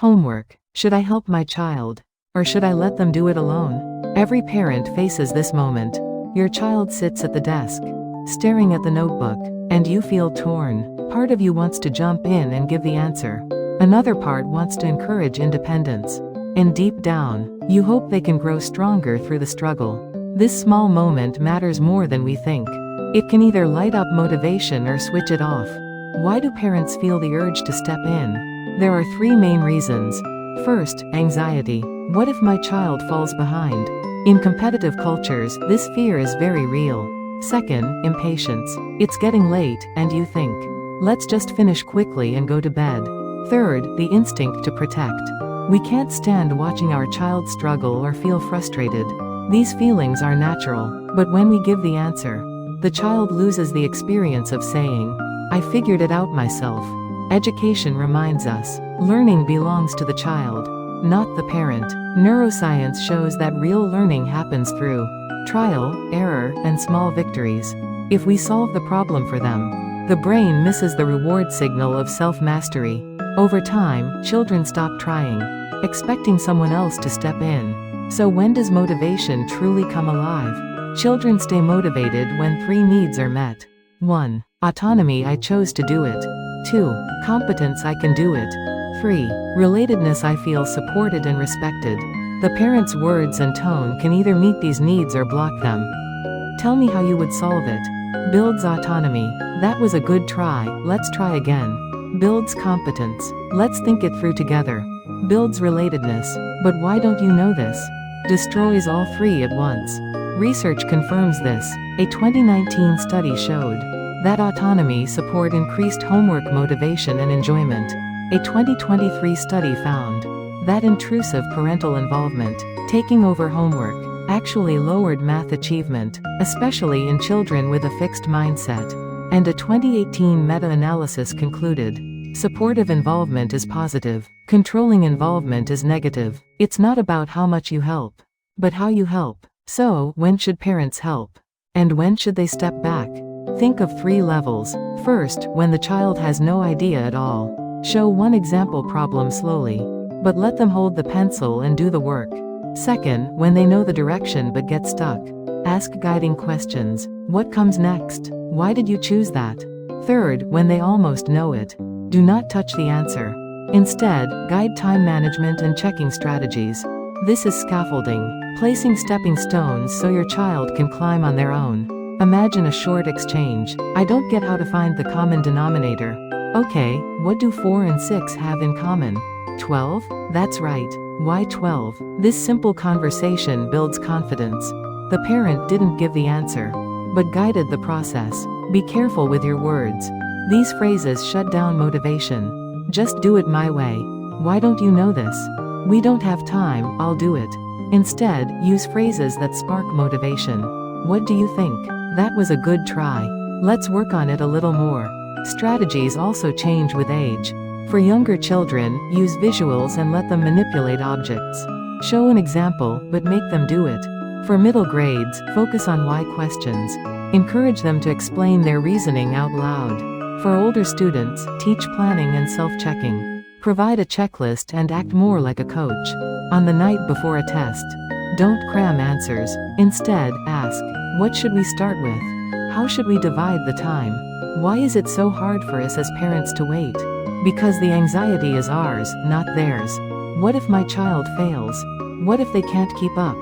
Homework. Should I help my child? Or should I let them do it alone? Every parent faces this moment. Your child sits at the desk, staring at the notebook, and you feel torn. Part of you wants to jump in and give the answer. Another part wants to encourage independence. And deep down, you hope they can grow stronger through the struggle. This small moment matters more than we think. It can either light up motivation or switch it off. Why do parents feel the urge to step in? There are three main reasons. First, anxiety. What if my child falls behind? In competitive cultures, this fear is very real. Second, impatience. It's getting late, and you think, let's just finish quickly and go to bed. Third, the instinct to protect. We can't stand watching our child struggle or feel frustrated. These feelings are natural, but when we give the answer, the child loses the experience of saying, I figured it out myself. Education reminds us, learning belongs to the child, not the parent. Neuroscience shows that real learning happens through trial, error, and small victories. If we solve the problem for them, the brain misses the reward signal of self-mastery. Over time, children stop trying, expecting someone else to step in. So when does motivation truly come alive? Children stay motivated when three needs are met. 1. Autonomy. I chose to do it. 2. Competence. I can do it. 3. Relatedness. I feel supported and respected. The parent's words and tone can either meet these needs or block them. Tell me how you would solve it. Builds autonomy. That was a good try, let's try again. Builds competence. Let's think it through together. Builds relatedness. But why don't you know this? Destroys all three at once. Research confirms this. A 2019 study showed that autonomy support increased homework motivation and enjoyment. A 2023 study found that intrusive parental involvement, taking over homework, actually lowered math achievement, especially in children with a fixed mindset. And a 2018 meta-analysis concluded, supportive involvement is positive, controlling involvement is negative. It's not about how much you help, but how you help. So, when should parents help? And when should they step back? Think of 3 levels. First, when the child has no idea at all. Show one example problem slowly, but let them hold the pencil and do the work. Second, when they know the direction but get stuck. Ask guiding questions. What comes next? Why did you choose that? Third, when they almost know it. Do not touch the answer. Instead, guide time management and checking strategies. This is scaffolding, placing stepping stones so your child can climb on their own. Imagine a short exchange. I don't get how to find the common denominator. Okay, what do 4 and 6 have in common? 12? That's right. Why 12? This simple conversation builds confidence. The parent didn't give the answer, but guided the process. Be careful with your words. These phrases shut down motivation. Just do it my way. Why don't you know this? We don't have time, I'll do it. Instead, use phrases that spark motivation. What do you think? That was a good try. Let's work on it a little more. Strategies also change with age. For younger children, use visuals and let them manipulate objects. Show an example, but make them do it. For middle grades, focus on why questions. Encourage them to explain their reasoning out loud. For older students, teach planning and self-checking. Provide a checklist and act more like a coach. On the night before a test, don't cram answers. Instead, ask, what should we start with? How should we divide the time? Why is it so hard for us as parents to wait? Because the anxiety is ours, not theirs. What if my child fails? What if they can't keep up?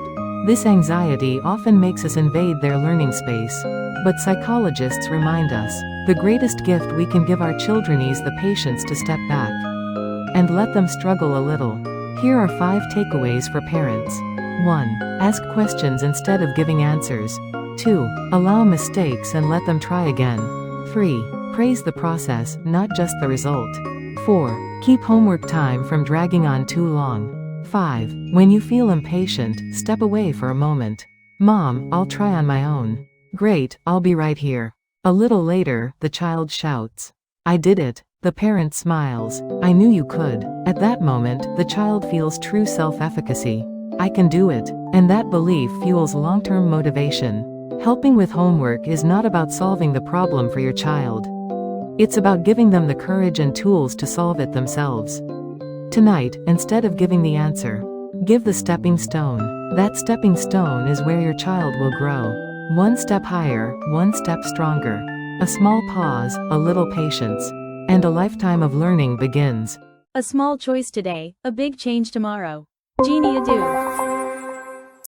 This anxiety often makes us invade their learning space. But psychologists remind us, the greatest gift we can give our children is the patience to step back and let them struggle a little. Here are 5 takeaways for parents. 1. Ask questions instead of giving answers. 2. Allow mistakes and let them try again. 3. Praise the process, not just the result. 4. Keep homework time from dragging on too long. 5. When you feel impatient, step away for a moment. Mom, I'll try on my own. Great, I'll be right here. A little later, the child shouts, I did it. The parent smiles, I knew you could. At that moment, the child feels true self-efficacy. I can do it. And that belief fuels long-term motivation. Helping with homework is not about solving the problem for your child. It's about giving them the courage and tools to solve it themselves. Tonight, instead of giving the answer, give the stepping stone. That stepping stone is where your child will grow. One step higher, one step stronger. A small pause, a little patience, and a lifetime of learning begins. A small choice today, a big change tomorrow. Genie adieu.